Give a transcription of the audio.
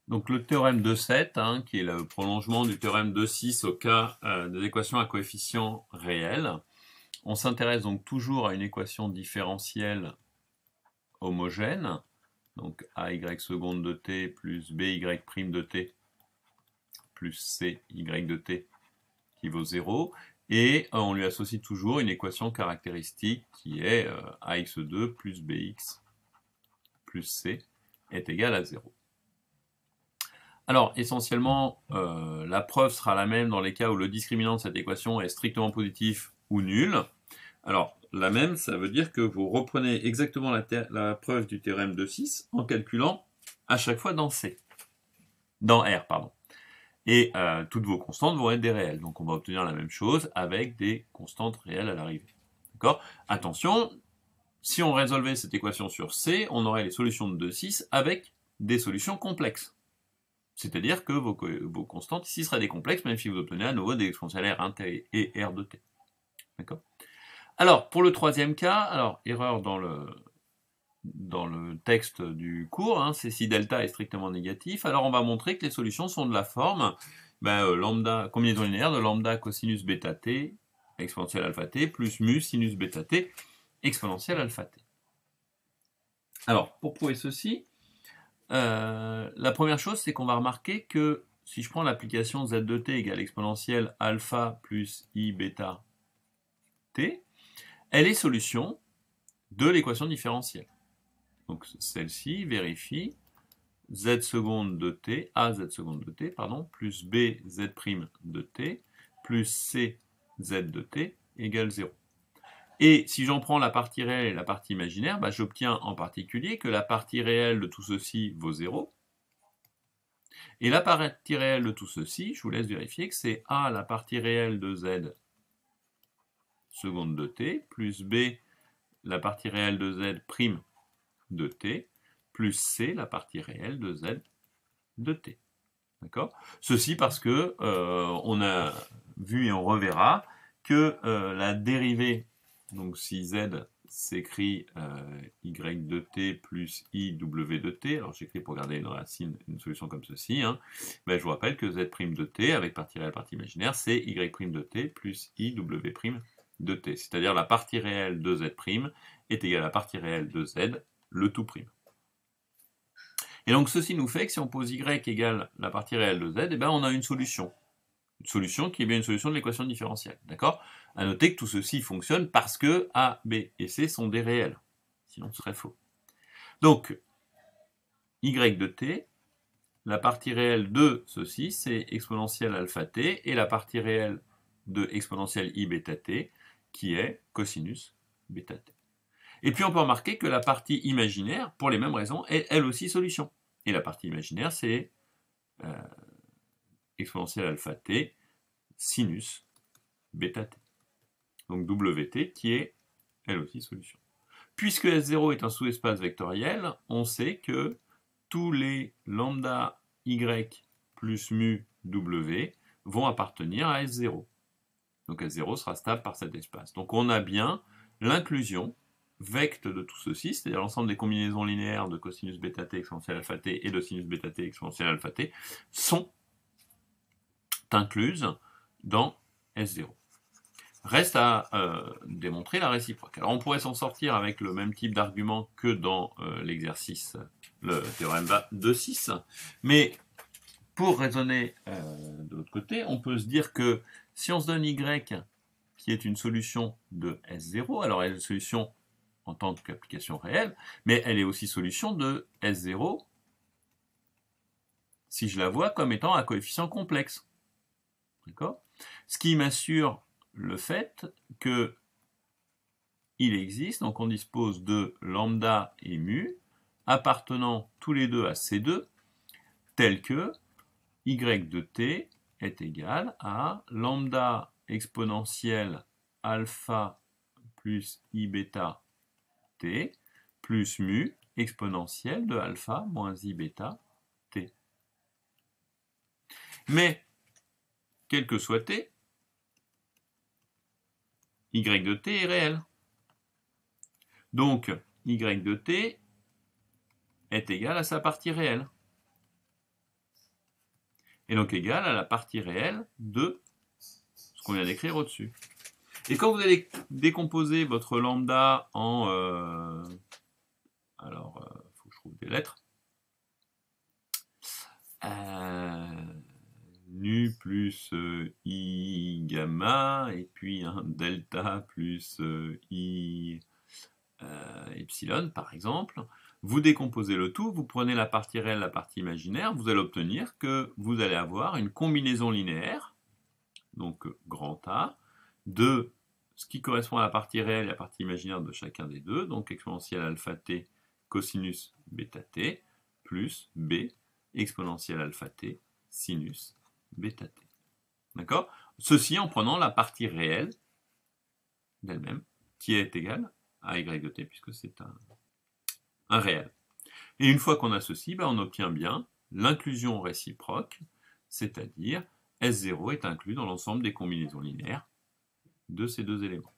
Donc le théorème de 7, qui est le prolongement du théorème de 6 au cas des équations à coefficients réels. On s'intéresse donc toujours à une équation différentielle homogène, donc AY seconde de t plus BY prime de t plus CY de t qui vaut 0, et on lui associe toujours une équation caractéristique qui est AX2 plus BX plus C est égal à 0. Alors, essentiellement, la preuve sera la même dans les cas où le discriminant de cette équation est strictement positif ou nul. Alors, la même, ça veut dire que vous reprenez exactement la preuve du théorème de 6 en calculant à chaque fois dans R, pardon. Et toutes vos constantes vont être des réels. Donc on va obtenir la même chose avec des constantes réelles à l'arrivée. D'accord? Attention, si on résolvait cette équation sur C, on aurait les solutions de 2,6 avec des solutions complexes. C'est-à-dire que vos constantes ici seraient des complexes, même si vous obtenez à nouveau des exponentielles R1t et R de t. D'accord? Alors, pour le troisième cas, alors, erreur dans le texte du cours, c'est si delta est strictement négatif. Alors, on va montrer que les solutions sont de la forme lambda, combinaison linéaire de lambda cosinus bêta t exponentielle alpha t plus mu sinus bêta t exponentielle alpha t. Alors, pour prouver ceci, la première chose, c'est qu'on va remarquer que si je prends l'application z de t égale exponentielle alpha plus i bêta t, elle est solution de l'équation différentielle. Donc celle-ci vérifie z seconde de t, a z seconde de t, pardon, plus b z prime de t, plus c z de t égale 0. Et si j'en prends la partie réelle et la partie imaginaire, j'obtiens en particulier que la partie réelle de tout ceci vaut 0. Et la partie réelle de tout ceci, je vous laisse vérifier que c'est a la partie réelle de z seconde de t, plus b la partie réelle de z prime de t, plus c la partie réelle de z de t. D'accord? Ceci parce que on a vu et on reverra que la dérivée, donc si z s'écrit y de t plus iw de t, alors j'écris pour garder une racine, une solution comme ceci, je vous rappelle que z' de t, avec partie réelle, partie imaginaire, c'est y' de t plus iw' de t, c'est-à-dire la partie réelle de z' est égale à la partie réelle de z, le tout prime. Et donc ceci nous fait que si on pose y égale la partie réelle de z, on a une solution. Une solution qui est bien une solution de l'équation différentielle. D'accord? À noter que tout ceci fonctionne parce que A, B et C sont des réels. Sinon ce serait faux. Donc, y de t, la partie réelle de ceci, c'est exponentielle alpha t, et la partie réelle de exponentielle i bêta t, qui est cosinus bêta t. Et puis on peut remarquer que la partie imaginaire, pour les mêmes raisons, est elle aussi solution. Et la partie imaginaire, c'est exponentielle alpha t sinus bêta t. Donc wt qui est elle aussi solution. Puisque S0 est un sous-espace vectoriel, on sait que tous les lambda y plus mu w vont appartenir à S0. Donc S0 sera stable par cet espace. Donc on a bien l'inclusion vecte de tout ceci, c'est-à-dire l'ensemble des combinaisons linéaires de cosinus bêta t exponentielle alpha t et de sinus bêta t exponentielle alpha t sont incluses dans S0. Reste à démontrer la réciproque. Alors on pourrait s'en sortir avec le même type d'argument que dans l'exercice, le théorème de 6, mais pour raisonner de l'autre côté, on peut se dire que si on se donne y qui est une solution de S0, alors elle est une solution en tant qu'application réelle, mais elle est aussi solution de S0 si je la vois comme étant un coefficient complexe. D'accord? Ce qui m'assure le fait que il existe, donc on dispose de lambda et mu appartenant tous les deux à C2, tel que y de t est égal à lambda exponentielle alpha plus i bêta t plus mu exponentielle de alpha moins i bêta t. Mais, quel que soit t, y de t est réel. Donc, y de t est égal à sa partie réelle. est donc égal à la partie réelle de ce qu'on vient d'écrire au-dessus. Et quand vous allez décomposer votre lambda en... faut que je trouve des lettres. Nu plus I gamma, et puis un delta plus I epsilon, par exemple. Vous décomposez le tout, vous prenez la partie réelle, la partie imaginaire, vous allez obtenir que vous allez avoir une combinaison linéaire, donc grand A, de ce qui correspond à la partie réelle et la partie imaginaire de chacun des deux, donc exponentielle alpha t cosinus bêta t, plus b exponentielle alpha t sinus bêta t. D'accord? Ceci en prenant la partie réelle d'elle-même, qui est égale à y de t, puisque c'est un réel. Et une fois qu'on a ceci, on obtient bien l'inclusion réciproque, c'est-à-dire S0 est inclus dans l'ensemble des combinaisons linéaires de ces deux éléments.